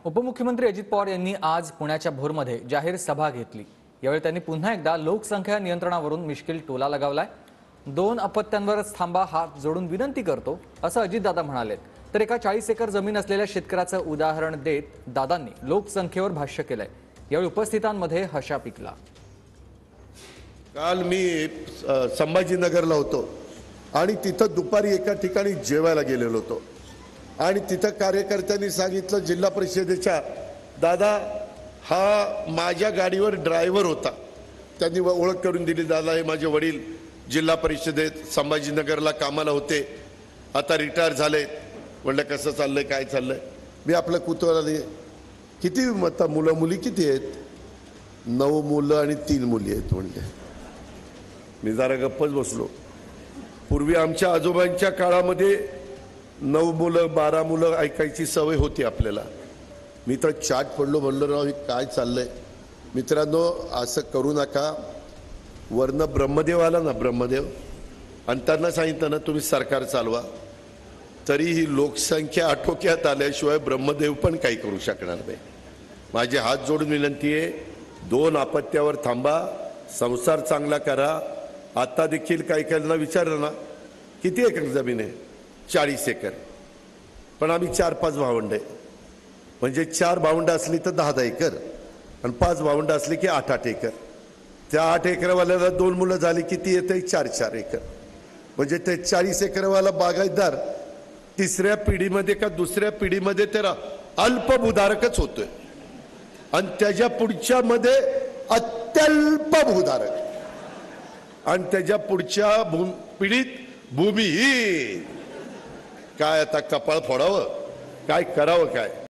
उपमुख्यमंत्री अजित पवार यांनी आज पुण्याच्या भोरमध्ये जाहीर सभा घेतली। यावेळी त्यांनी पुन्हा एकदा लोकसंख्या नियंत्रणावरून मिश्किल टोला लगावलाय। 2 अपत्यांवरच थांबा हात जोडून विनंती करतो असं अजितदादा म्हणाले। तर एका 40 एकर जमीन असलेल्या शेतकऱ्याचं उदाहरण देत दादांनी लोकसंख्येवर भाष्य केलंय। यावेळी उपस्थितांमध्ये हशा पिकला। काल मी संभाजीनगरला होतो आणि तिथं दुपारी एका ठिकाणी जेवायला गेलेलो होतो आणि तिथं कार्यकर्त्यांनी सांगितलं जिल्हा परिषदेच्या दादा हा माझ्या गाडीवर ड्रायव्हर होता। त्यांनी ओळख करून दिली, दादा हे माझे वडील जिल्हा परिषदेत संभाजीनगरला कामाला होते, आता रिटायर झाले। म्हणलं कसं चाललंय काय चाललंय। मी आपलं कुतूहलाने किती मुलं मुली किती आहेत? 9 मुलं आणि 3 मुली आहेत म्हणजे। मी जरा गप्पच बसलो। पूर्वी आमच्या आजोबांच्या काळामध्ये 9 मुलं 12 मुलं ऐकायची सवय होती आपल्याला। मी तर चाट पडलो, म्हणलो राव हे काय चाललंय। मित्रांनो असं करू नका। वर्ण ब्रह्मदेव आला ना, ब्रह्मदेव, आणि त्यांना सांगितलं ना तुम्ही सरकार चालवा, तरी ही लोकसंख्या आटोक्यात आल्याशिवाय ब्रह्मदेव पण काही करू शकणार नाही। माझे हात जोडून विनंती आहे, 2 अपत्यावर थांबा, संसार चांगला करा। आता देखील काही काहींना विचारलं ना किती एकर जमीन आहे? 40 एकर। पण आम्ही 4-5 भावंड आहे, म्हणजे 4 भावंड असली तर 10-10 एकर आणि 5 भावंड असली की 8-8 एकर। त्या 8 एकरवाल्याला 2 मुलं झाली किती येते? 4-4 एकर। म्हणजे ते 40 एकरवाला बागायतदार तिसऱ्या पिढीमध्ये का दुसऱ्या पिढीमध्ये त्याला अल्पभूधारकच होतोय आणि त्याच्या पुढच्या मध्ये अत्यल्प भूधारक आणि त्याच्या पुढच्या पिढीत भूमिहीन। काय आता कपाळ फोडावं, काय करावं काय?